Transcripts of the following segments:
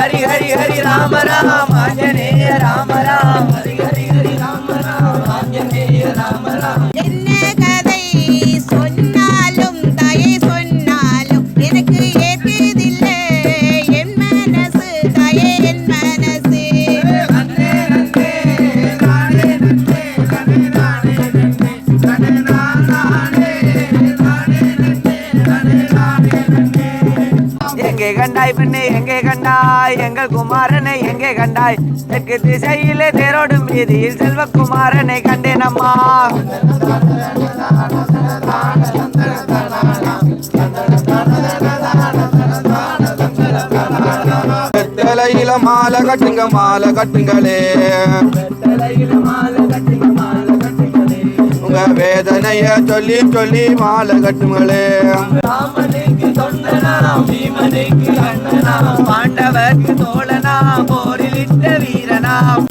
ஹரி ஹரி ஹரி ராம ராம் ஆஞ்சநேய ராம ராம் ஹரி ஹரி ஹரி ராம ராம் ஆஞ்சநேய ராம ராம். என்ன கதை சொன்னாலும் தாயே சொன்னாலும் எனக்கு ஏற்கதில்லை என் மனசு தாயே என் மனசு. நன்னே நன்னே நானே நன்னே நன்னே நானே நன்னே நன்னே நானே நானே நன்னே நன்னே நானே நன்னே. எங்கே கண்டாய் பெண்ணே எங்கே கண்டாய் எங்கள் குமாரனை எங்கே கண்டாய் தெற்கு திசையிலே தேரோடும் வீதியில் செல்வகுமாரனை கண்டேன் அம்மா. வெத்தலையில மாலை கட்டுங்க மாலை கட்டுங்களே உங்க வேதனைய சொல்லி சொல்லி மாலை கட்டுங்களே. பாண்டவர்க்கு தோழனா போரிலிட்ட வீரனாம்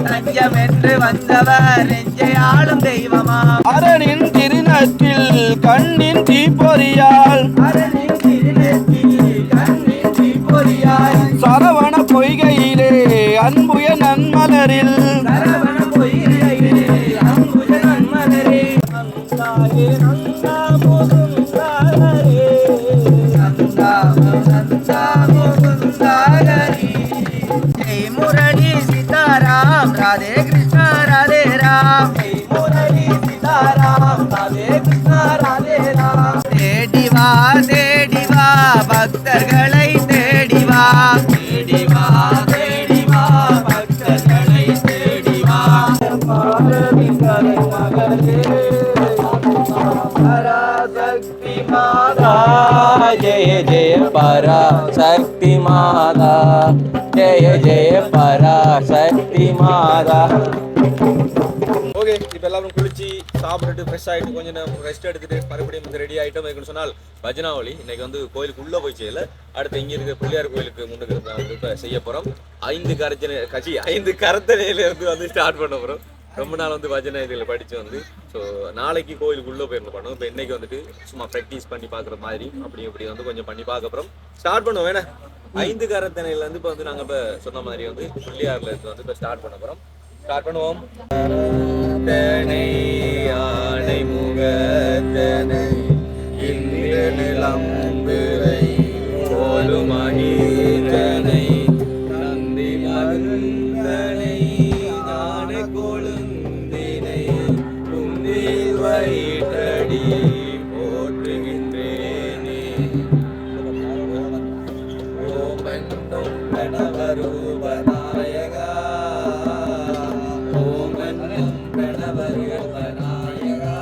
தஞ்சம் என்று வந்தவர் நெஞ்சை ஆளும் தெய்வமாம். அரணின் திருநத்தில் கண்ணின் தீப்பொறியால் சரவண பொய்கையிலே அன்புய நன்மலரில் முரளி சீதாராம் ராதே கிருஷ்ணா ராதே ராம் முரளி சீதாராம் ராதே கிருஷ்ணா ராதே ராம். தேடிவா தேடிவா பக்தர்களை தேடிவா தேடிவா தேடிவா பக்தர்களை தேடிவா. பராசக்தி மாதா जय जय पराशक्ति माता जय जय पराशक्ति माता. ஓகே, இப்போ எல்லாரும் குளிச்சு சாப்பிட்டுட்டு ஃப்ரெஷ் ஆகிட்டு கொஞ்சம் நேரம் ரெஸ்ட் எடுத்துட்டு மறுபடியும் வந்து ரெடி ஆகிட்டோம். இருக்குன்னு சொன்னால் பஜனாவளி இன்னைக்கு வந்து கோயிலுக்கு உள்ளே போய் செய்யல, அடுத்து இங்கே இருக்கிற பிள்ளையார் கோயிலுக்கு முன்னுக்கு இருந்தால் வந்து இப்போ செய்ய போகிறோம். 5 கரத்தனையிலேருந்து வந்து ஸ்டார்ட் பண்ண போகிறோம். ரொம்ப நாள் வந்து பஜனை இதில் படித்து வந்து ஸோ நாளைக்கு கோயிலுக்கு உள்ளே போயிருந்து பண்ணோம். இப்போ இன்னைக்கு வந்துட்டு சும்மா ப்ராக்டிஸ் பண்ணி பார்க்குற மாதிரி அப்படி வந்து கொஞ்சம் பண்ணி பார்க்க அப்புறம் ஸ்டார்ட் பண்ணுவோம். வேணா 5 கரத்தனையிலேருந்து இப்போ வந்து நாங்கள் இப்போ சொன்ன மாதிரி வந்து பிள்ளையார்ல இருந்து வந்து இப்போ ஸ்டார்ட் பண்ண போகிறோம். ஸ்டார்ட் பண்ணுவோம். ஆனை முகத்தனை இந்திரநிலம்புரை போலும் அகிதனை நந்தி மருந்தனை ஞான கொழுந்தினை குந்தில் வயிற்றடி போற்றுகின்றேனே. ஓமென்னும் கணவரூபநாயகா ஓமென்னும் கணவரூபநாயகா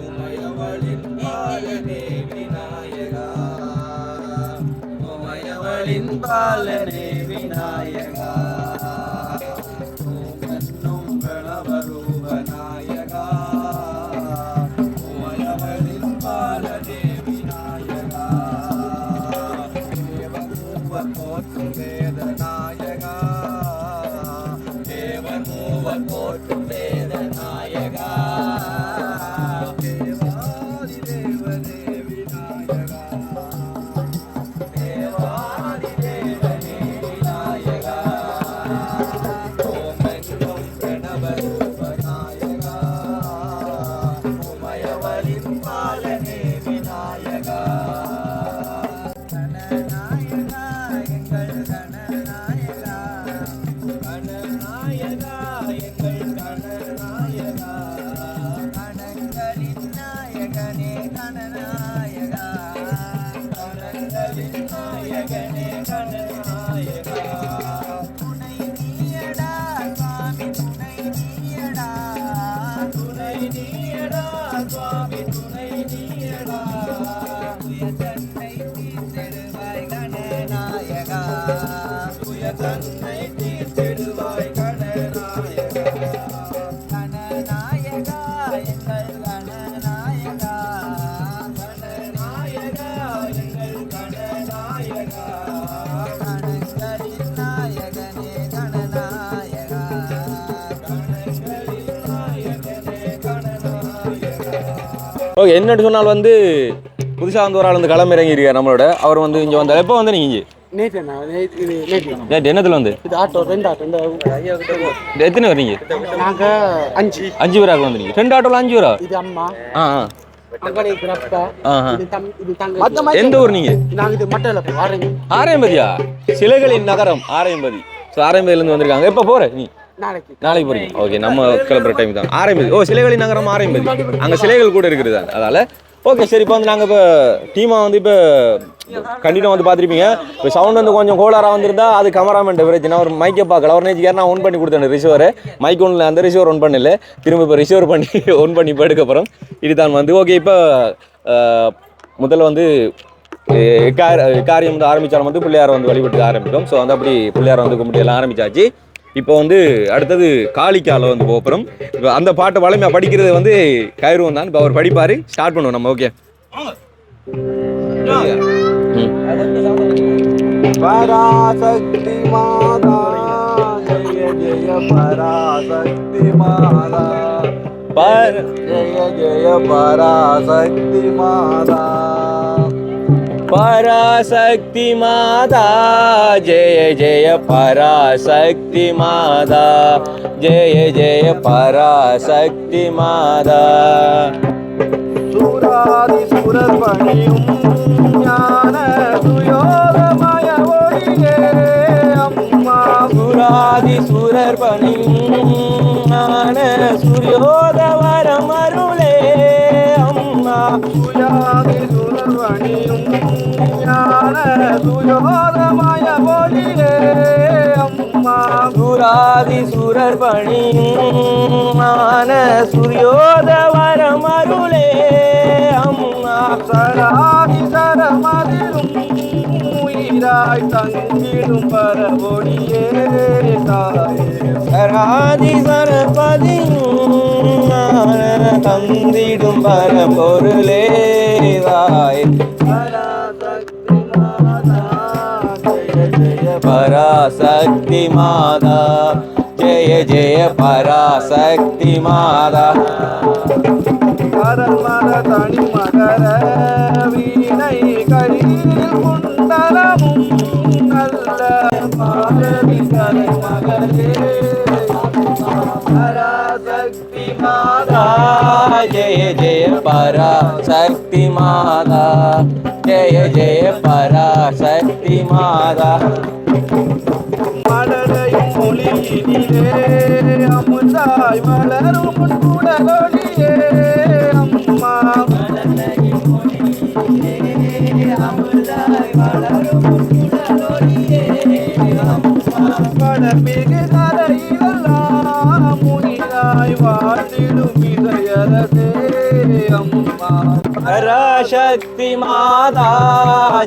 உமையவளின் பாலனே விநாயகா உமையவளின் பாலனே விநாயகா ஓமென்னும் கணவரூபநாயகா உமையவளின் பாலனே விநாயகா தேவமூவர் போற்றும் வேதநாயகா தேவமூவர் போற்றும் வேதநாயகா தேவாதி தேவனே விநாயகா தேவாதி தேவனே விநாயகா ஓமென்னும் பிரணவரூபநாயகா உமையவளின் பாலனே விநாயகா. கணநாயகா எங்கள் கணநாயகா கணநாயகா எங்கள் கணநாயகா கணங்களின் நாயகனே கணநாயகா கணங்களின் நாயகனே கணநாயகா. துணை நீயடா சுவாமி துணை நீயடா துணை நீயடா சுவாமி துணை நீயடா உயர்தன்னை தீர்த்திடுவாய் கணநாயகா உயர்தன்னை தீர்த்திடுவாய் கணநாயகா கணநாயகா எங்கள் கணநாயகா கணநாயகா எங்கள் கணநாயகா கணங்களின் நாயகனே கணநாயகா கணங்களின் நாயகனே கணநாயகா. ஓகே, என்னென்னு சொன்னால் வந்து புதுசாக வந்து ஒரு ஆள் வந்து களமிறங்கி இருக்கார் நம்மளோட. அவர் வந்து இங்கே வந்தார். எப்போ வந்து நீங்கள் நேற்று நேற்று என்னத்தில் வந்து இது ஆட்டோ 2 ஆட்டோ எத்தனை வரீங்க? நாங்கள் 5 பேராக வந்துருங்க. 2 ஆட்டோவில் 5 பேரா? இது அம்மா ஆ எந்த ஊர் நீங்க? நாங்கள் இது மட்டல ஆரையம்பதியா? சிலைகளின் நகரம் ஆரையம்பதி. ஸோ ஆரையம்பதியிலேருந்து வந்திருக்காங்க. எப்போ போகிற நீ? நாளைக்கு போறீங்க. ஓகே, நம்ம கிளம்புற டைம் தான். ஆரையம்பதி. ஓ, சிலைகளின் நகரம் ஆரையம்பதி. அங்கே சிலைகள் கூட இருக்குது. அதனால் ஓகே சரி. இப்போ வந்து நாங்கள் இப்போ டீமாக வந்து இப்போ கண்டிப்பாக வந்து பார்த்துருப்பீங்க. இப்போ சவுண்ட் வந்து கொஞ்சம் கோளாராக வந்திருந்தா அது கேமராமேன் பிரச்சனை. ஒரு மைக்கை பார்க்கல. ஒரு நேச்சுக்கார நான் ஒன் பண்ணி கொடுத்தேன் ரிசீவரை. மைக் ஒன்றில் அந்த ரிசீவர் ஒன் பண்ணல. திரும்ப இப்போ ரிசீவர் பண்ணி ஒன் பண்ணி இப்போ எடுக்கப்புறம் இதுதான் வந்து ஓகே. இப்போ முதல்ல வந்து காரியம் வந்து ஆரம்பித்தாலும் வந்து பிள்ளையாரை வந்து வழிபட்டு ஆரம்பித்தோம். ஸோ வந்து அப்படி பிள்ளையாரை வந்து கும்பிட்டு எல்லாம் ஆரம்பித்தாச்சு. இப்போ வந்து அடுத்தது காளிக்கால வந்து போகிறோம். இப்போ அந்த பாட்டை வளமையாக படிக்கிறது வந்து கைருவம் தான். இப்போ அவர் படிப்பார். ஸ்டார்ட் பண்ணுவோம் நம்ம. ஓகே. பராசக்தி மாதா ஜெய ஜெய பராசக்தி மாதா ஜெய ஜெய பராசக்தி மாதா பராசக்தி மாதா ஜெய ஜெய பராசக்தி மாதா ஜெய ஜெய பராசக்தி மாதா. சூராதி சுரர் பணியும் ஞான சுயோகமய ஒளியே அம்மா. சுராதி சுரர் பணியும் ஞான சூரியோதவரம் அருளே அம்மா. சுயாதி சுரர் பணியும் ஞான சுயோகமய ஒளியே அம்மா. சுராதி சுரர் பணியும் ஞான சூரியோதவரம் அருளே அம்மா. சராதி சரமதிலும் உயிராய் தங்கிடும் பரவொடியே தாயே. சராதி சரபதியும் தந்திடும் பரம்பொருளே தாய். பராசக்தி மாதா ஜெய ஜெய பராசக்தி மாதா ஜெய ஜெய பராசக்தி மாதா. கரமர தனி மகர வீணை கையில் குண்டலமும் நல்ல பாரதி கலை மகளே. பராசக்தி மாதா ஜெய ஜெய பராசக்தி மாதா ஜெய ஜெய பராசக்தி மாதா. மலரையும் மொழியினிலே அமுதாய் மலரும் குடலொளியே அம்மா. மலரையும் மொழியினிலே அமுதாய் மலரும் குடலொளியே அம்மா. படமிகு கரையிலெல்லாம் முனிதாய் வாழ்ந்திடும் இதயரசே அம்மா. பராசக்தி மாதா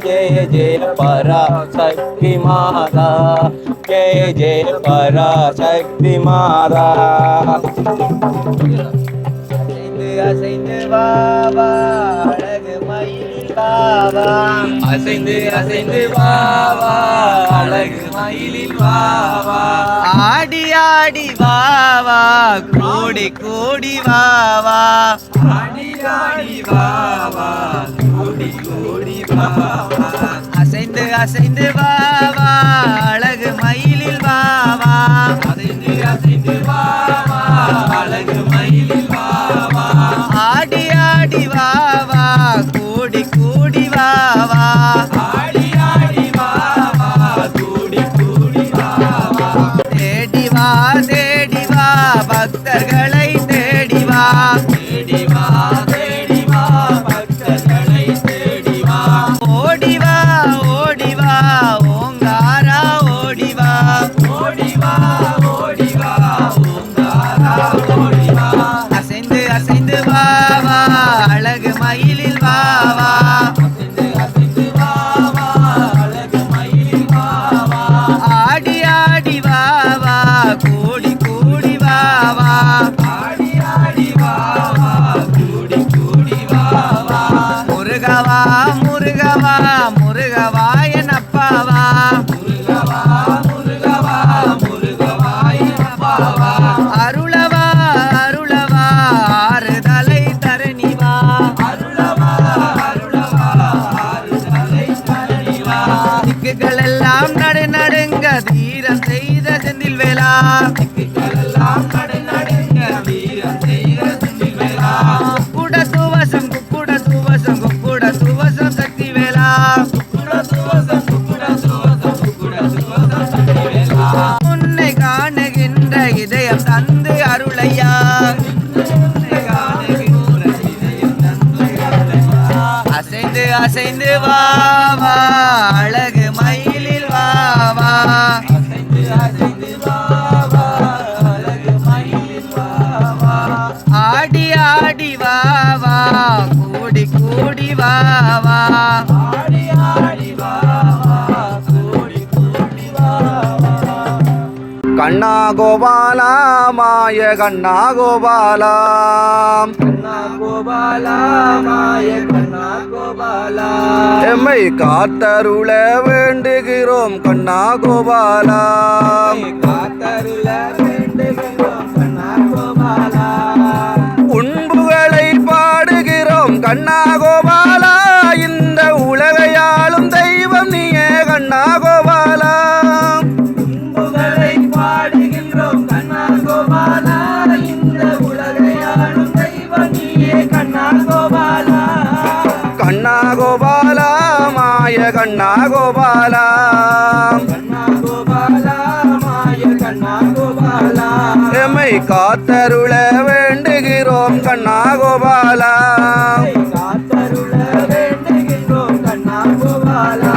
ஜெய ஜெய பராசக்தி மாதா ஜெய ஜெய பராசக்தி மாதா. அசைந்து வாவா அழகு மயில் வாவா. அசைந்து அசைந்து வாவா அழகு மயிலில் வாவா. ஆடி ஆடி வாவா கோடி கோடி வாவா. ஆடி ஆடி வாவா கோடி கோடி வாவா. அசைந்து அசைந்து வாவா அழகு மயிலில் வாவா. அசைந்து அசைந்து வாவா அழகு மயிலில் வாவா. ஆடி ஆடி வாவா கோடி கோடி வாவா. ஆடி ஆடி வாவா கோடி கோடி வாவா. தேடி வா பக்தர்களை தேடி வா. தேடி வா பக்தர்களை தேடி வா. ஓடி வா ஓங்காரா ஓடி வா. ஓடி வா ஓங்காரா ஓடி வா. அசைந்து அசைந்து வாவா அழகு மயிலில் வாவா. அசைந்து அசைந்து வாவா அழகு மயிலில் வாவா. ஆடி ஆடி வாவா கோடி கோடி வாவா. ஆடி ஆடி வாவா கோடி கோடி வாவா. முருகவா முருகவா முருகவா என் அப்பாவா. முருகவா முருகவா முருகவா எப்பாவா. அருளவா அருளவா ஆறுதலை தரணிவா. அருளவா அருளவா திக்குகள் எல்லாம் நடு நடுங்க தீரம் செய்த செந்தில் வேலா திக்குகள் எல்லாம் நடு நடுங்க தீரம் செய்த செந்தில் வேலா குக்குட சுவசம் குக்குட சுவசம் குக்குட சுவசம் சக்தி வேலா குக்குட சுவசம் குக்குட சுவசம் குக்குட சுவசம் சக்தி வேலா உன்னை காணுகின்ற இதயம் தந்து அருளையா அசைந்து அசைந்து வா வா அழகு மயிலில் வா வா அசைந்து அசைந்து வா வா அழகு மயிலில் வா வா ஆடி ஆடி வா வா கூடி கூடி வா வா ஆடி ஆடி வா வா கூடி கூடி வா வா கண்ணா கோபாலா மாய கண்ணா கோபாலா கண்ணா கோபாலா மாய கண்ணா கோபாலா எம்மை காத்தருள வேண்டுகிறோம் கண்ணா கோபாலா காத்தருள வேண்டுகிறோம் கண்ணா கோபாலா உண்புகளை பாடுகிறோம் கண்ணா கோபாலா இந்த உலகையாளும் தெய்வம் நீயே கண்ணா கோபாலா உண்புகளை பாடுகின்றோம் கண்ணா கோபாலா இந்த உலகையாளும் தெய்வம் நீயே கண்ணா கோபாலா கண்ணா கோபாலா மாய கண்ணா கோபாலா கண்ணா கோபாலா மாய கண்ணா கோபாலா எம்மை காத்தருள வேண்டுகிறோம் கண்ணா கோபாலா காத்தருள வேண்டுகின்றோம் கண்ணா கோபாலா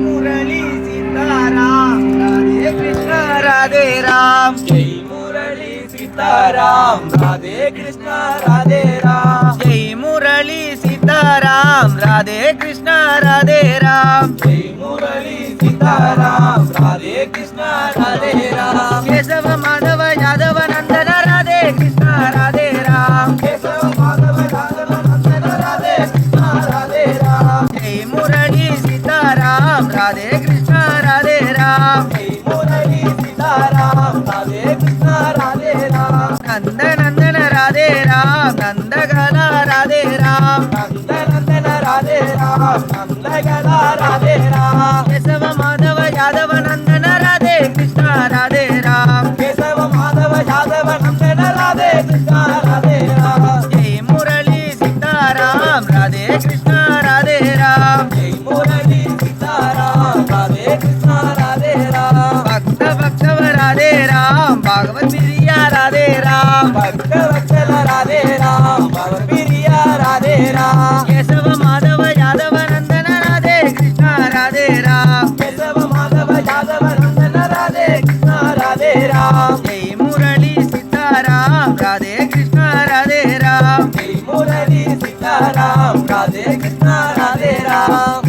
முரளி சீதாராம் ராதே கிருஷ்ணா ராதே ராம் ஜெய் முரளி சீதாராம் ராதே கிருஷ்ணா ராதே ராம் ஜெய் முரளி சீதாராம் ராதே கிருஷ்ணா ராதே ராம் ஜெய் முரளி சீதாராம் ராதே கிருஷ்ணா ராதே ராம் கேசவ மாதவ யாதவ நந்தன ராதே கிருஷ்ணா ராதே ராம் கேசவ மாதவ யாதவ நந்தன ராதே கிருஷ்ணா ராதே ராம் ஜெய் முரளி சீதாராம் ராதே கிருஷ்ணா ராதே ராம் ஜெய் முரளி சீதாராம் ராதே கிருஷ்ணா ராதே ராம் நந்த நந்தன ராதே ராம் நந்தகலா ராதே ராம் நந்த நந்தன ராதே ராம் நந்தகலா ராதே ராம் கேசவ மாதவ யாதவ நந்தன ராதே கிருஷ்ணா ராதே ராம் கேசவ மாதவ யாதவ நந்தன ராதே கிருஷ்ணா ராதே ராம் ஜெய் முரளி சீதாராம் ராதே கிருஷ்ணா ராதே ராம் ஜெய் முரளி சீதாராம் ராதே கிருஷ்ணா ராதே ராம் பக்த பக்தவ ராதே ராம் பாகவத் பிரியா ராதே ராம் பக்த வத்சல ராதே ராம் பகவத் பிரியா ராதே ராம் கேசவ மாதவ யாதவ நந்தன ராதே கிருஷ்ணா ராதே ராம் கேசவ மாதவ யாதவ நந்தன ராதே கிருஷ்ணா ராதே ராம் ஜெய் முரளி சீதாராம் ராதே கிருஷ்ணா ராதே ராம் ஜெய் முரளி சீதாராம் ராதே கிருஷ்ணா ராதே ராம்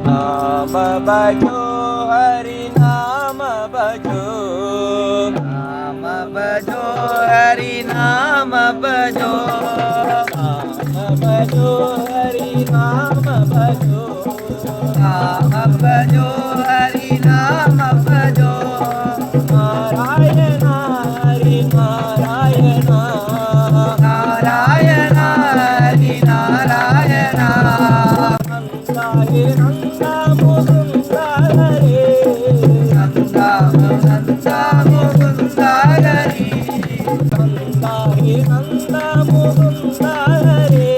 नाम भजो हरि नाम भजो नाम भजो हरि नाम भजो नाम भजो हरि नाम भजो नाम भजो हरि नाम भजो नारायण हरि नारायण नारायण हरि नारायण नंदाय नंदा मुकुंदा हरे नंदा नंदा मुकुंदा हरे नंदाय नंदा मुकुंदा हरे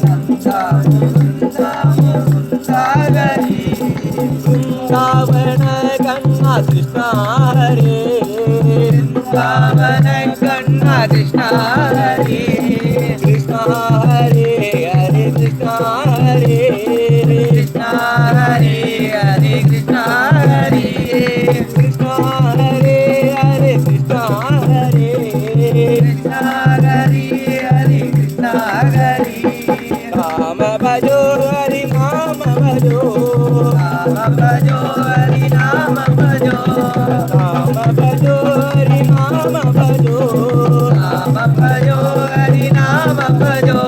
नंदा नंदा मुकुंदा हरे वृंदावन कन्ना कृष्णा हरे वृंदावन कन्ना कृष्णा हरे कृष्णा हरे हरे कृष्णा हरे कृष्णा हरे हरे कृष्णा हरे कृष्णा हरे हरे कृष्णा हरे कृष्णा हरे हरे कृष्णा हरे राम भजो हरि नाम भजो राम भजो हरि नाम भजो राम भजो हरि नाम भजो राम भजो हरि नाम भजो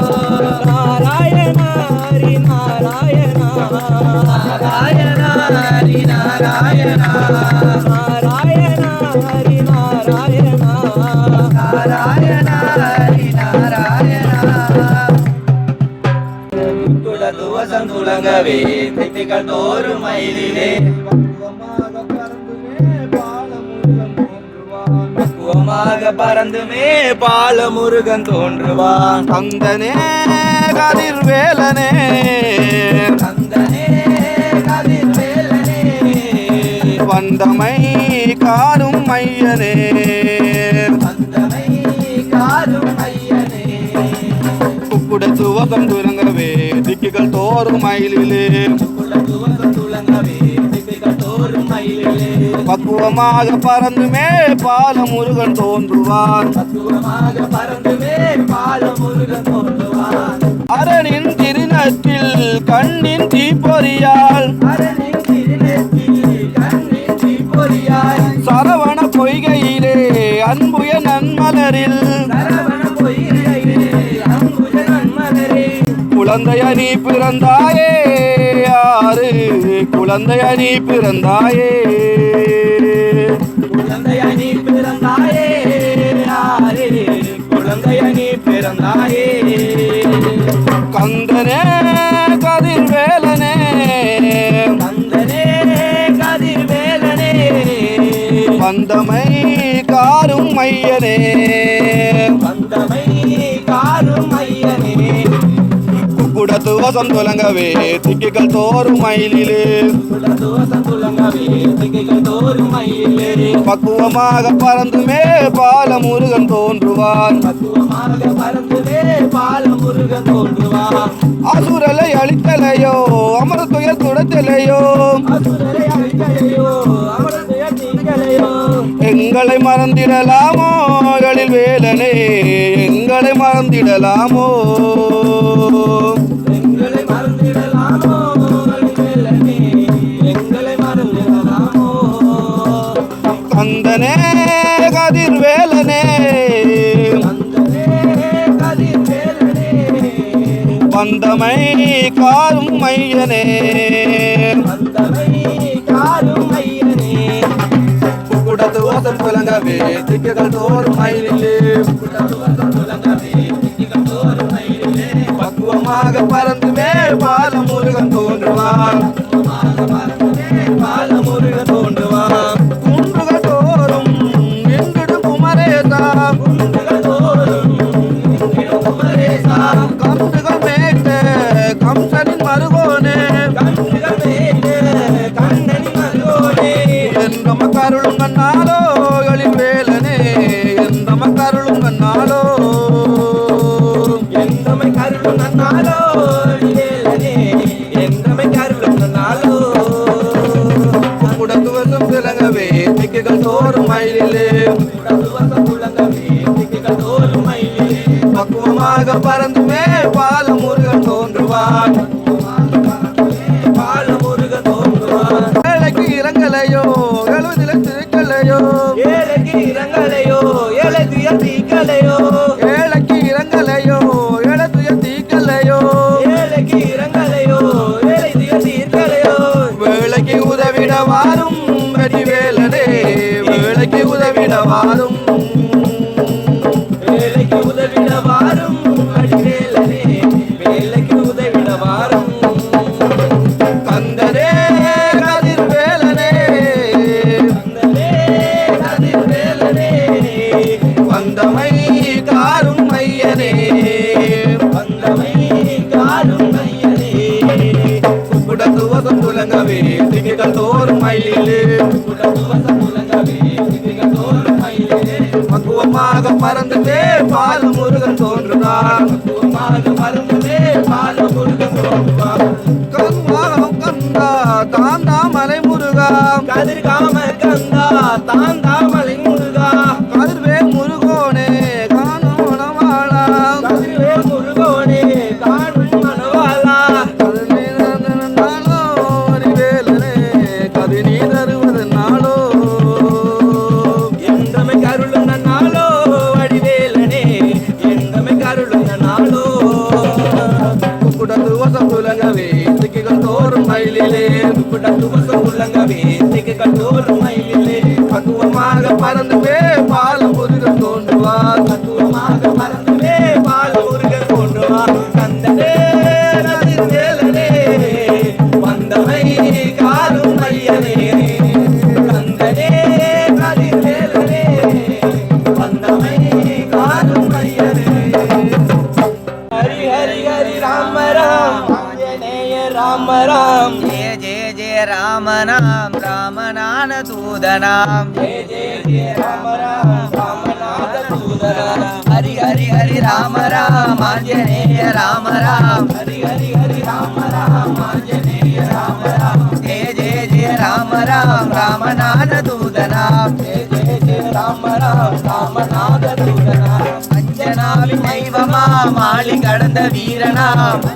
नारायण हरि नारायण नारायण हरि नारायण नारायण हरि नारायण नारायण हरि नारायण துலங்கவே திக்குகள் தோறும் மயிலிலே பக்குவமாக பறந்துமே பாலமுருகன் தோன்றுவான் கந்தனே கதிர்வேலனே கந்தனே கதிர்வேலனே வந்தமை காரும் மையனே வந்தமை காரும் ஐயனே குக்குட துவகம் துலங்கவே திக்குகள் தோறும் மயிலிலே துவக்கம் துலங்கவே திக்குகள் தோறும் மயிலிலே பக்குவமாக பறந்துமே பாலமுருகன் தோன்றுவான் பக்குவமாக பறந்துமே பாலமுருகன் தோன்றுவான் அரணின் திருநற்றில் கண்ணின் தீப்பொறியால் அரணின் திருநெற்றியில் கண்ணின் தீப்பொறியாய் சரவண பொய்கையிலே அன்புய நன்மலரில் சரவண பொய்கையிலே அம்புஜ நன்மலரே குழந்தைய நீ பிறந்தாயே யாரு குழந்தைய நீ பிறந்தாயே குழந்தைய நீ பிறந்தாயே யாரே குழந்தைய நீ பிறந்தாயே கந்தனே கதிர்வேலனே கந்தனே கதிர்வேலனே வந்தமை காரும் மையனே வந்தமை காரும் ஐயனே குக்குடத்து வசம் துலங்கவே திக்குகள் தோறும் மயிலிலே குலதோசம் துலங்கவே திக்குகள் தோறும் மயிலே பக்குவமாக பறந்துமே பாலமுருகன் தோன்றுவான் பக்குவமாக பறந்துமே பாலமுருகன் தோன்றுவான் அசுரலை அழித்தலையோ அமரத்துயர் துடத்திலையோ அசுரரை அழிக்கலையோ அமரதைய நீங்களையோ எங்களை மறந்திடலாமோ எழில் வேலனே எங்களை மறந்திடலாமோ எங்களை மறந்திடலாமோ வேலனே எங்களை மறந்திடலாமோ கந்தனே கதிர்வேலனே கந்தனே கதிர்வேலனே வந்தமை காரும் மையனே வந்தமை காரும் ஐயனே குக்குடத்து வசம் துலங்கவே திக்குகள் தோறும் மயிலிலே குலதோசம் துலங்கவே திக்குகள் தோறும் மயிலே பக்குவமாக பறந்துமே பாலமுருகன் தோன்றுவான் பக்குவமாக பறந்துமே பாலமுருகன் தோன்றுவான் குன்றுகள் தோறும் எங்கிடும் குமரேசா குன்றுகள் தோறும் எங்கிடும் குமரேசா கன்றுகள் மேய்த்த கம்சனின் மருகோனே கண்ணுகள் மேலே கண்ணனி மருகோனே எந்த மக்கருளும் கண்ணாலோ எழில் வேலனே எந்த மக்கருளும் கண்ணாலோ எந்தமை கருளும் நன்னாலோ வேலனே எந்தமை கருளும் நன்னாலோ குடத்து வசம் திலங்கவே திக்குகள் தோறும் மயிலிலே குலதுவசம் துலங்கவே திக்குகள் தோறும் மயிலே பக்குவமாக பறந்துமே பாலமுருகன் தோன்றுவான் பாலமுருகன் தோன்றுவான் ஏழைக்கு இறங்கலையோ எழுவதில திருக்கலையோ ஏழைக்கு இரங்கலையோ ஏழை துயர் தீக்கலையோ ஏழைக்கு இறங்கலையோ எழுதுய தீக்கலையோ ஏழைக்கு இரங்கலையோ ஏழை துயர் தீர்க்கலையோ வேலைக்கு உதவிட வாரும் வெடி வேலனே வேலைக்கு உதவிட வாரும் வேலைக்கு உதவிட வாரும் அடிவேலனே வேலைக்கு உதவிட வாரும் கந்தனே கதிர்வேலனே கந்தனே கதிர்வேலனே வந்தமை காரும் மையனே வந்தமை காரும் ஐயனே குடத்து வசம் துலங்கவே திக்குகள் தோறும் மயிலிலே குலதுவசம் துலங்கவே திக்குகள் தோறும் மயிலே பக்குவமாக பறந்துட்டே பாலமுருகன் தோன்றுனான் பக்குவமாக மருந்துமே பாலமுருகன் தோன்றுவான் கருவாகம் கந்தா தாந்தா மலை முருகா கதிர்காம கந்தா தாந்தாமலை முருகா கதிர்வே முருகோனே காணோணவாளா கதிர்வே முருகோனே காணும் மனவாளா நாளோ அறிவேலனே கதி நீ தருவது நாளோ எந்தமை கருளும் நாளோ அடிவேலனே எந்தமை கருளும் நாளோ குடத்து வசம் துலங்கவே திக்குகள் தோறும் மயிலிலே குடத்துவசம் உள்ளங்கவே திக்குகள் தோறும் மயிலிலே பக்குவமாக பறந்துவே பாலமுருகன் தோன்றுவார் பக்குவமாக மறந்துமே பாலமுருகன் தோன்றுவான் கந்தனே கதிர்வேலனே ராம் ஜெய ஜெய ஜெய ராமநாம் ராமநான தூதனாம் ஜெய ஜெய ஜெய ராம ராம் ராமநாத தூதனாம் ஹரி ஹரி ஹரி ராம ராம் ஆஞ்சநேய ராம ராம் ஹரி ஹரி ஹரி ராம ராம் ஆஞ்சநேய ராம ராம் ஜெய ஜெய ஜெய ராம ராம் ராமநாத தூதனாம் ஜெய ஜெய ஜெய ராம ராம் ராமநாத தூதனாம் அஞ்சனாவின் தெய்வமா மாளி கடந்த வீரனாம்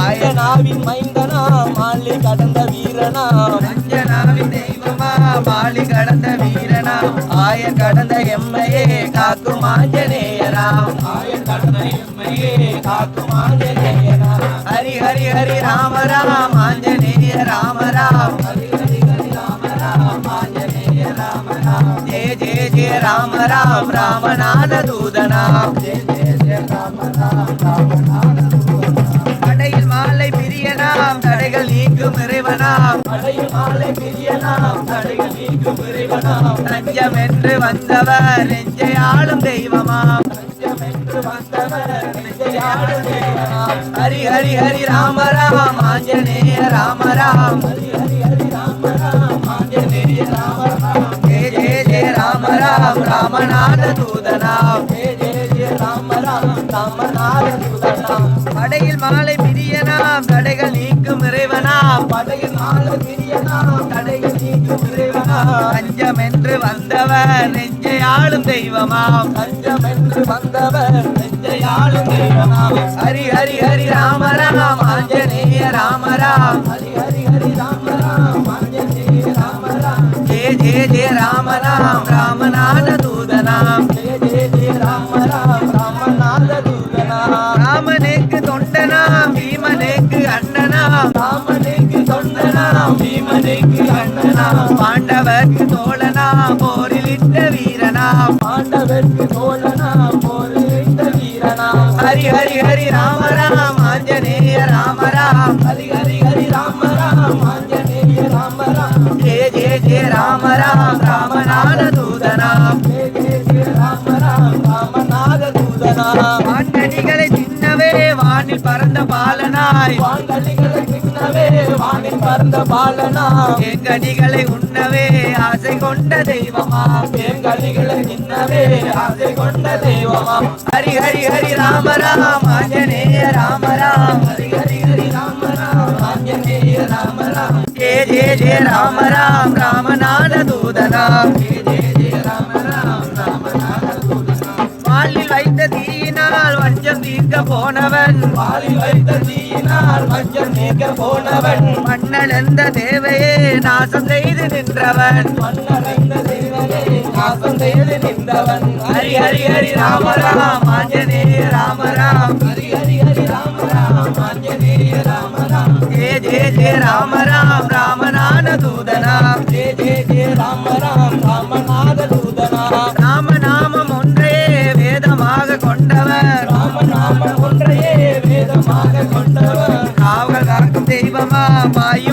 ஆயனாவின் மைந்தனா மாலி கடந்த வீரனா அஞ்சனாவின் தெய்வமா மாளி கடந்த வீரனா ஆய கடந்த எம்மையே காக்கும் ஆஞ்சநேயராம் ஆய கடந்த எம்மையே காக்கும் ஆஞ்சநேயனா ஹரி ஹரி ஹரி ராம ராம் ஆஞ்சநேய ராம ராம் ஹரி ஹரி ஹரி ராம ராம் ஆஞ்சநேய ராம ராம் ஜெய ஜெய ஜெய ராம ராம் ராமநாத தூதனாம் ஜெய ஜெய ஜெய ராம ராம் ராமநாத தூதனாம் கடையில் மாலை பிரியனாம் தடைகள் நீக்கும் இறைவனாம் அடையில் மாலை பிரியனாம் தடைகள் நீக்கும் இறைவனாம் தஞ்சம் என்று வந்தவர் நெஞ்சை ஆளும் தெய்வமாம் தஞ்சம் என்று வந்தவர் நெஞ்சையாளும் தேவனாம் ஹரி ஹரி ஹரி ராம ராம் ஆஞ்சநேய ராம ராம் ஹரி ஹரி ஹரி ராம ராம் ஆஞ்சநேய ராம ராம் ஜெய ஜெய ஜெய ராம ராம் ராமநாத தூதனாம் ஜெய ஜெய ஜெய ராம ராம் ராமநாத தூதனாம் படையில் மாலை பிரியனாம் தடைகள் நீக்கும் இறைவனாம் படையில் மாலை பிரியனாம் தடைகள் நீக்கும் இறைவனாம் தஞ்சம் என்று வந்தவர் நெஞ்சை ஆளும் தெய்வமாம் தஞ்சம் என்று வந்தவர் நெஞ்சையாளும் தெய்வனாம் ஹரி ஹரி ஹரி ராம ராம் ஆஞ்சநேய ராம ராம் ஹரி ஹரி ஹரி ராம ராம் ஆஞ்சநேய ராம ராம் ஜெய ஜெய ஜெய ராம ராம் ராமநாத தூதனாம் ஜெய ஜெய ஜெய ராம ராம் ராமநாத தூதனாம் ராமனுக்கு தொண்டனாம் பீமனுக்கு அண்ணனாம் ராமனுக்கு தொண்டனாம் பீமனுக்கு அண்ணனாம் பாண்டவர்க்கு தோழனாம் போரில் இட்ட வீரனாம் பாண்டவர்க்கு தோழனாம் போரிட்ட வீரனாம் ஹரி ஹரி ஹரி ராம ராம் ஆஞ்சநேய ராம ராம் ஹரி ஹரி ஹரி ராம ராம் ஆஞ்சநேய ராம ராம் ஜெய ஜெய ஜெய ராம ராம் ராமநாத தூதனாம் ஜெய ஜெய ஜெய ராம ராம் ராமநாத தூதனாம் வான்கனிகளை தின்னவே வானில் பறந்த பாலனாய் வான்கனிகளை தின்னவே வானில் பறந்த பாலனாம் எங்கனிகளை உண்ணவே ஆசை கொண்ட தெய்வமாம் தேங்கனிகளை தின்னவே ஆசை கொண்ட தெய்வமாம் ஹரி ஹரி ஹரி ராம ராம் ஆஞ்சநேய ராம ராம் ஹரி ஹரி ஹரி ராம ராம் ஆஞ்சநேய ராம ராம் ஜெய ஜெய ஜெய ராம ராம் ராமநாத தூதனாம் ஜெய ஜெய ஜெய ராம ராம் ராமநாத தூதனாம் வாளில் வைத்த தீயினால் வஞ்சம் தீர்க்க போனவன் வாளில் வைத்த தீயினால் வஞ்சம் நீக்க போனவன் மன்னழந்த தேவையே நாசம் செய்து நின்றவன் மன்னரைந்த தேவனே நாசம் செய்து நின்றவன் ஹரி ஹரி ஹரி ராம ராம் ஆஞ்சநேய ராம ராம் ஹரி ஹரி ஹரி ராம ராம் ஆஞ்சநேய ராம ராம் ஜெய ஜெய ஜெய ராம ராம் ராமநாத தூதனாம் ஜெய ஜெய ஜெய ராம ராம் ராமநாத தூதனாம் ராமநாமம் ஒன்றே வேதமாக கொண்டவர் ராமநாமம் ஒன்றையே வேதமாக கொண்டவர் காவல் காக்கும் தெய்வமா மாயு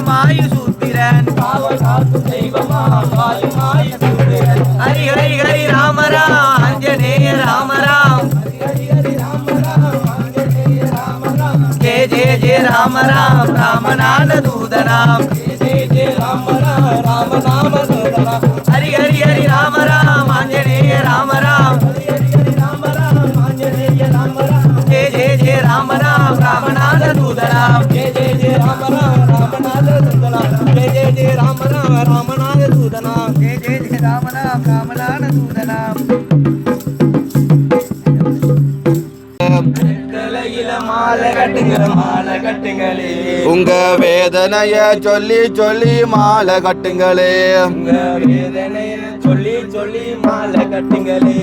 சூத்திரன் காவல் காக்கும் தெய்வமா மாயுமாய சூரியன் ஹரி ஹரி ஹரி ராம ராம் ஆஞ்சநேய ராம ராம் ஹரி ஹரி ஹரி ராம ராம் ஆஞ்சநேய ராம ராம் ஜெய ஜெய ஜெய ராம ராம் ராமநாத தூதனாம் ஜெய ஜெய ஜெய ராம ராம் ராமநாம தூதனாம் ஹரி ஹரி ஹரி ராம ராம் ஆஞ்சநேய ராம ராம் ஹரி ஹரி ஹரி ராம ராம் ஆஞ்சநேய ராம ராம் ஜெய ஜெய ஜெய ராம ராம் ராமநாத தூதனாம் ஜெய ஜெய ஜெய ராம ராம் ராமநாத தூதனாம் ஜெய ஜெய ஜெய ராம ராம் ராமநாத தூதனாம் ஜெய ஜெய ஜெய ராம ராம் ராமநாத தூதனாம் தலையில மாலை கட்டுங்க மாலை கட்டுங்களே உங்க வேதனைய சொல்லி சொல்லி மாலை கட்டுங்களே உங்க வேதனைய சொல்லி சொல்லி மாலை கட்டுங்களே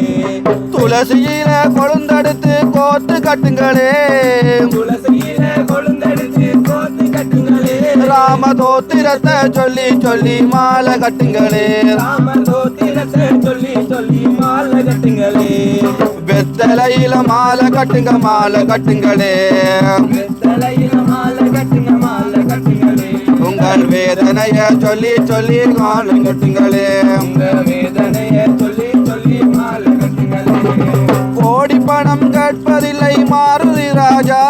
துளசியில கொழுந்தெடுத்து கோத்து கட்டுங்களே துளசியில கொழுந்தெடுத்து கோத்து கட்டுங்களே ராம தோத்திரத்தை சொல்லி சொல்லி மாலை கட்டுங்களே ராம தோத்திரத்தை சொல்லி சொல்லி மாலை கட்டுங்களே வெத்தலையில மாலை கட்டுங்க மாலை கட்டுங்களே தலையில மாலை கட்டுங்க மாலை கட்டுங்களே உங்கள் வேதனைய சொல்லி சொல்லி மாலை கட்டுங்களே உங்க வேதனைய சொல்லி சொல்லி மாலை கட்டுங்களே கோடி பணம் கேட்பதில்லை மாருதி ராஜா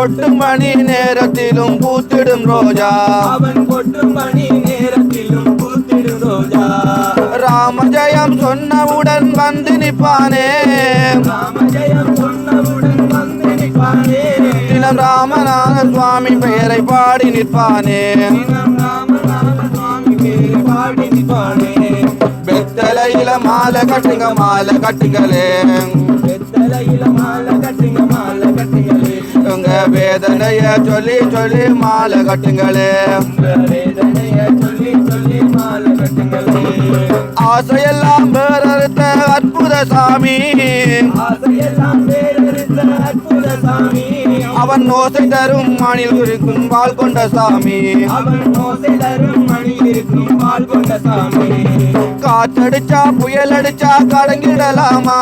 கொட்டும் மணி நேரத்திலும் பூத்திடும் ரோஜா அவன் கொட்டும் மணி நேரத்திலும் பூத்திடும் ரோஜா ராமஜெயம் சொன்னவுடன் வந்து நிற்பானே ராமஜெயம் சொன்னவுடன் வந்து நிற்பானே தினம் ராமநாத சுவாமி பெயரை பாடி நிற்பானே தினம் ராமநாத சுவாமி பேரை பாடி நிற்பானே வெத்தலையில மாலை கட்டுங்க மாலை கட்டுங்களே வெத்தலையில மாலை கட்டுங்க மாலை கட்டுங்களே உங்க வேதனைய சொல்லி சொல்லி மாலை கட்டுங்களே வேதனைய சொல்லி சொல்லி மாலை கட்டுங்களே ஆசையெல்லாம் வேறறுத்த அற்புத சாமி ஆசையெல்லாம் வேறறுத்த அற்புத சாமி அவன் ஓசை தரும் மணில் இருக்கும் வாள் கொண்ட சாமி அவன் ஓசை தரும் மணி இருக்கும் வாள் கொண்ட சாமி காற்றடிச்சா புயல் அடிச்சா கலங்கிடலாமா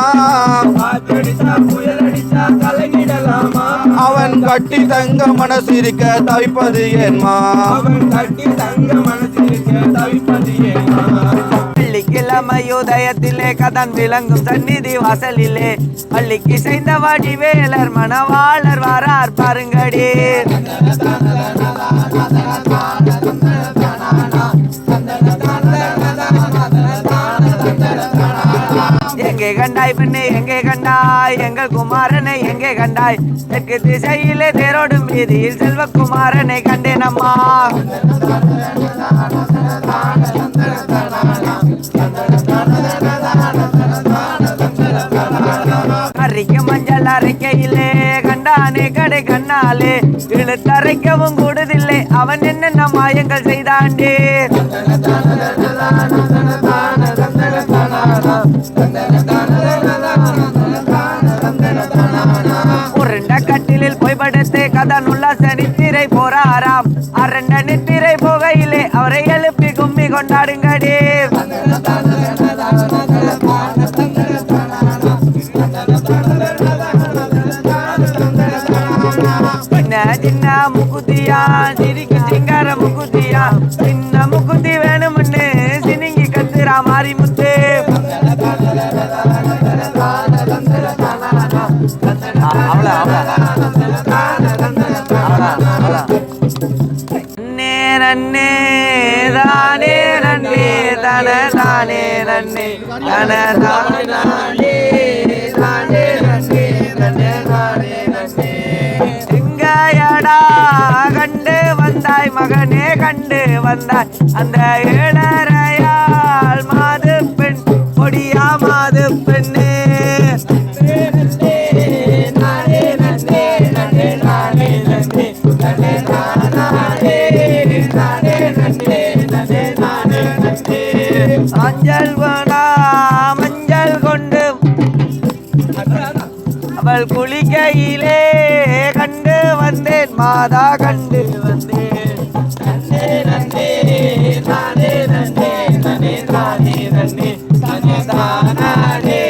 காற்றடிச்சா புயல் அடிச்சா கலங்கிடலாமா அவன் கட்டி தங்க மனசு இருக்க தவிப்பது ஏன்மா அவன் கட்டி தங்க மனசிருக்க தவிப்பது ஏமா வெள்ளிக்கிழமை உதயத்திலே கதன் விளங்கும் சந்நிதி வாசலிலே பள்ளிக்கு செய்த வடிவேலர் மணவாளர் வாரார் பாருங்கடி எங்கே கண்டாய் பெண்ணே எங்கே கண்டாய் எங்கள் குமாரனை எங்கே கண்டாய் தெற்கு திசையிலே தேரோடும் வீதியில் செல்வகுமாரனை கண்டேன் அம்மா அரைக்க மஞ்சள் அரைக்கையிலே கண்டானே கடை கண்ணாலே இழுத்தரைக்கவும் கூடுதில்லை அவன் என்னென்ன மாயங்கள் செய்தாண்டே உருண்ட கட்டிலில் போய் படுத்து கதன் உல்லாச நித்திரை போறாராம் அரண்ட நித்திரை போகையிலே அவரை எழுப்பி கும்மி கொண்டாடுங்கடி சின்ன முக்குதியா சிரிக்கு சிங்கார முக்குதியா சின்ன முக்குதி வேணும்னு சினிங்கி கத்துரா மாறி முத்து நன்னே தானே நன்னே தன தானே நன்னே தன தானே தானே நன்னே தன தானே நன்னே எங்காயடா கண்டு வந்தாய் மகனே கண்டு வந்தாய் அந்த ஏழரையால் மாது பெண் பொடியா மாது பெண்ணே மஞ்சள் வனா மஞ்சள் கொண்டு அவள் குளிக்கையிலே கண்டு வந்தேன் மாதா கண்டு வந்தேன் நானே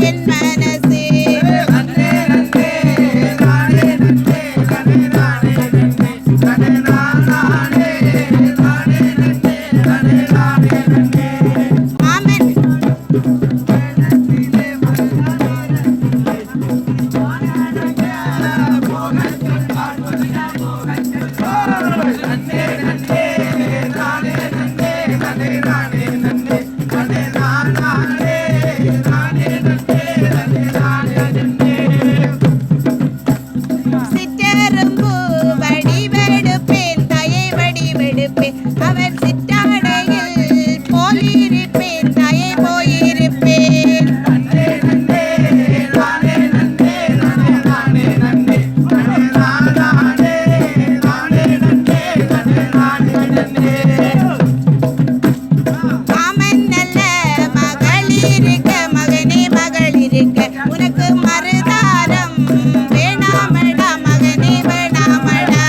என் மனசு நன்னே நன்னே நானே நன்னே நன்னே நானே நன்னே நன்னே நானே நானே நன்னே நன்னே நானே நன்னே மாமன் சிற்றரும்பு வடிவெடுப்பேன் தாயை வடிவெடுப்பேன் அவன் சிற்றாடையில் போயிருப்பேன் தாயை போயிருப்பேன் மாமன் நல்ல மகள் இருக்க மகனே மகள் இருக்க உனக்கு மறுதாரம் வேணாமடா மகனே வேணாமடா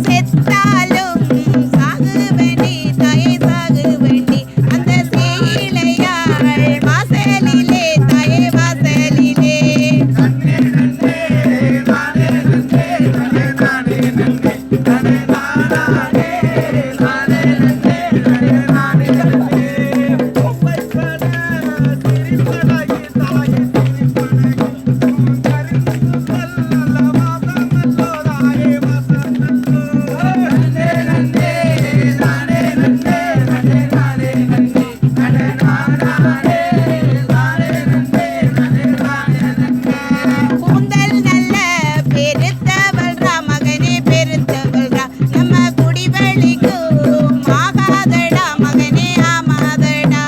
செத்தாலும் சாகுவண்டி தாயை சாகுவண்டி அந்த சீலையாள் வாசலிலே தாயை வாசலிலே கூந்தல் நல்ல பெருத்தவள்ரா மகனே பெருத்தவள்ரா நம்ம குடிவழிக்கும் ஆகாதடா மகனே ஆமாதடா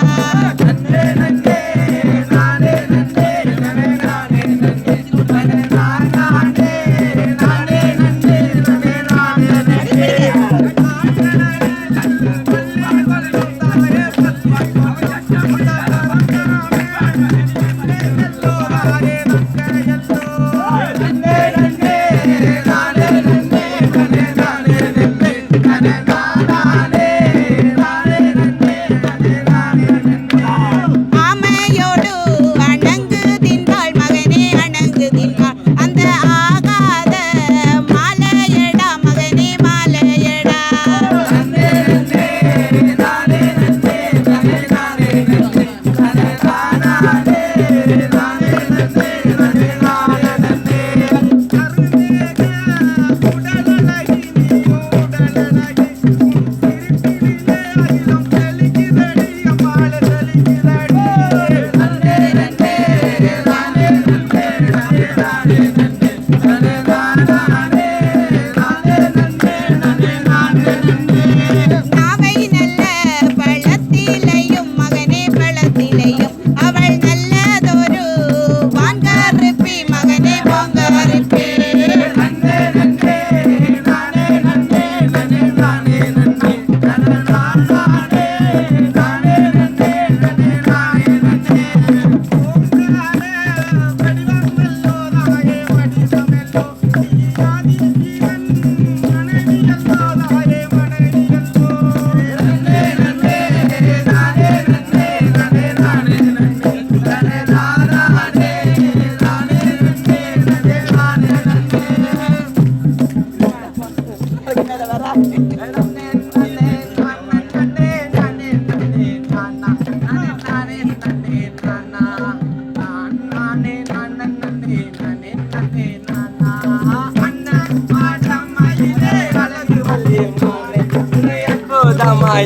ஆமையோடு அணங்கு தின்பாள் மகனே அணங்கு தின்பாள் அந்த ஆகாத மாலையடா மகனே மாலையடா நாவை நல்ல பழத்திலையும் மகனே பழத்திலையும் அவள் நல்லதொரு வான்காரிப்பி மகனே வாங்காரிப்பி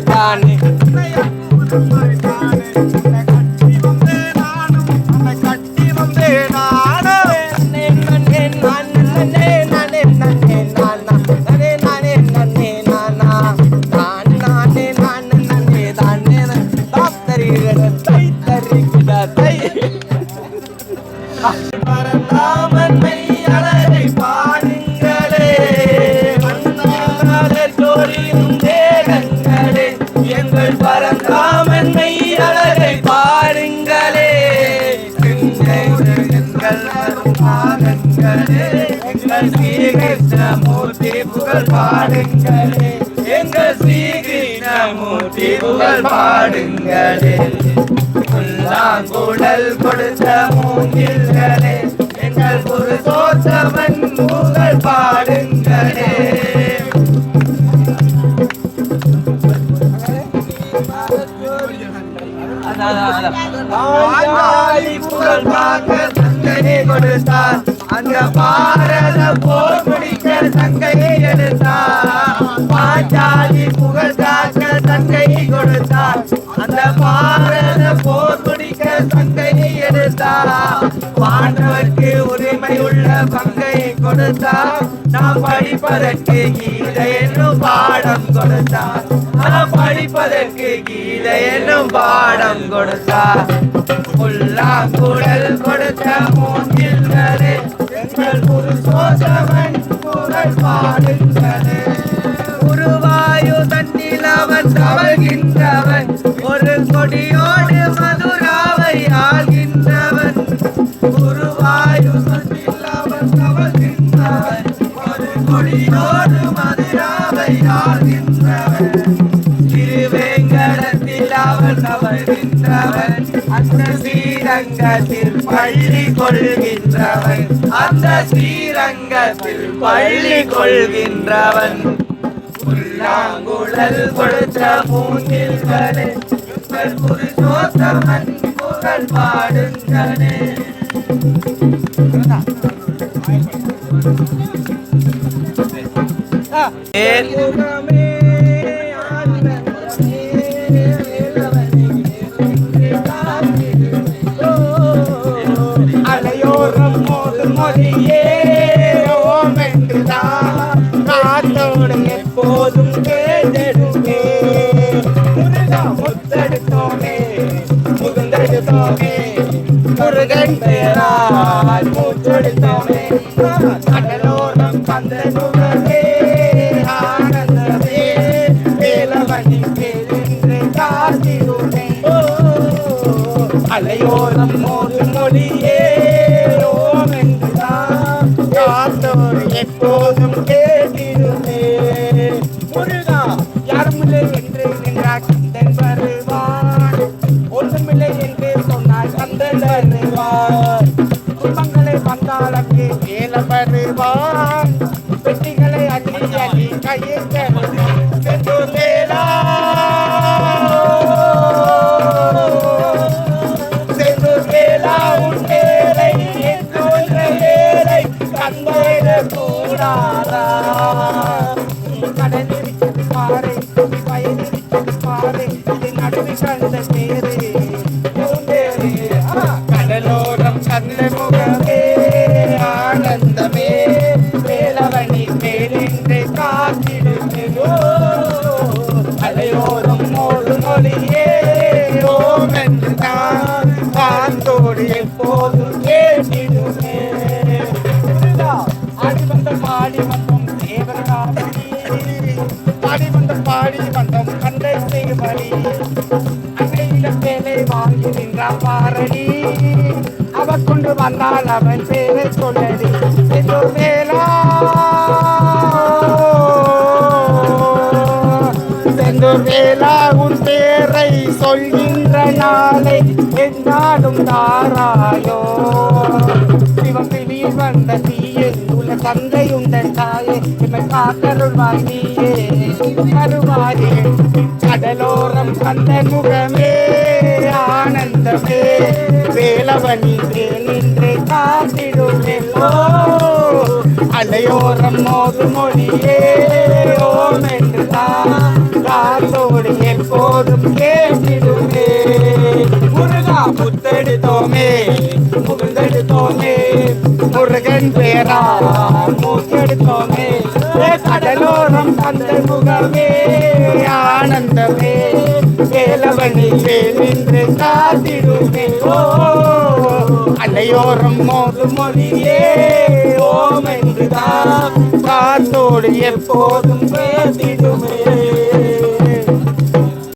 தானே பரந்தாமன்மை அழகை பாடுங்களே மன்னாளர் ஜோடியும் தேகங்களே எங்கள் பரந்தாமன்மை அழகை பாடுங்களே எங்கள் பாடுங்களே எங்கள் ஸ்ரீகிருஷ்ணமூர்த்தி புகழ் பாடுங்களே எங்கள் ஸ்ரீகிருஷ்ணமூர்த்தி புகழ் பாடுங்களே புல்லாங்குழல் கொடுத்த மூங்கில்களே எங்கள் புருஷோத்தமன் புகழ் பாடுங்களே புகழ் பார்க்க சங்கையை கொடுத்தார் அந்த பாரத போர் முடிக்க சங்கையை எடுத்தார் பாஞ்சாலி புகழ் காக்க சங்கையை கொடுத்தார் அந்த பாரத போர் முடிக்க சங்கையை எடுத்தார் பாண்டவர்க்கு உரிமை உள்ள பங்கையை கொடுத்தார் நாம் படிப்பதற்கு கீதை என்னும் பாடம் கொடுத்தார் நாம் படிப்பதற்கு கீதை என்னும் பாடம் கொடுத்தார் புல்லாங்குழல் கொடுத்த மூங்கில்களே எங்கள் புருஷோத்தமன் புகழ் பாடுங்களே குருவாயு தன்னில் அவன் தவழ்கின்றவன் ஒரு கொடியோடு மதுராவை ஆள்கின்றவன் குருவாயு தன்னில் அவன் தவழ்கின்றவன் ஒரு கொடியோடு மதுராவை ஆள்கின்றவன் திருவேங்கடத்தில் அவன் தவழ்கின்றவன் அந்த ஸ்ரீரங்கத்தில் பள்ளி கொள்கின்றவன் அந்த ஸ்ரீரங்கத்தில் பள்ளி கொள்கின்றவன் புல்லாங்குழல் கொடுத்த மூங்கில்களே உங்கள் புருஷோத்தமன் புகழ் பாடுங்களே அலையோரம் மோது மொழியே ஓம் என்றுதான் காத்தோடு எப்போதும் கேட்டெடுத்தே முருகா முத்தெடுத்தோமே முகுந்தெடுத்தோமே முருகன் பேரால் மூச்செடுத்தோமே கடலோரம் கந்த நுகரே ஆனந்தமே வேலவனி பேரென்று காத்திருமே அலையோரம் மோது மொழியே ஓம் என்றுதான் காத்தோடு எப்போதும் கேட்டிருமே முருகா யாருமில்லை என்று நின்றார் கந்தன் வருவான் ஒன்றுமில்லை என்று சொன்னால் கந்தன் வருவான் துன்பங்களை வந்தாலங்கே மேல வருவான் பெட்டிகளை அள்ளி அள்ளி கையில் சென்று மேலா கூடாதா கடலிருக்கிறது பாறை வயலிருக்கிறது பாறை இது நடுவி கண்ட பேரு கடலோரம் கந்த முகமே ஆனந்தமே வேலவனி மேலின்று காத்திடுமோ அலையோரம் மோடு மொழியே ஓம் என்று நான் காத்தோடு எப்போதும் கேட்டிடுமே பாடி வந்தோம் தேவராமணி பாடி வந்தோம் கந்தை செய்வடி அன்னையில பேரை வாங்கி நின்றான் பாரடி அவ கொண்டு வந்தால் அவன் பேரை சொல்லடி வேலா செந்தூர் வேலா உன் பேரை சொல்கின்ற நாளை என்னாலும் தாராயோ சிவப்பிலியில் வந்த தீயில் உள்ள தந்தை உந்தன் தாயே இமை காக்கருள் வாங்கியே கருவாயே கடலோரம் கந்த முகமே ஆனந்தமே வேலவனி நின்று காத்திடுமெல்லோ அலையோரம் மோது மொழியே ஓம் என்று காத்தோடு எப்போதும் கேட்டிடுமே முருகா புத்தெடுத்தோமே முகுந்தெடுத்தோமே முருகன் பேரா மூச்செடுத்தோமே கடலோரம் கந்த முகமே ஆனந்தமே வேலவனி நின்று காத்திடுமே ஓ அலையோரம் மோதும் மொழியே ஓம் என்றுதான் காத்தோடு எப்போதும் பேசிடுமே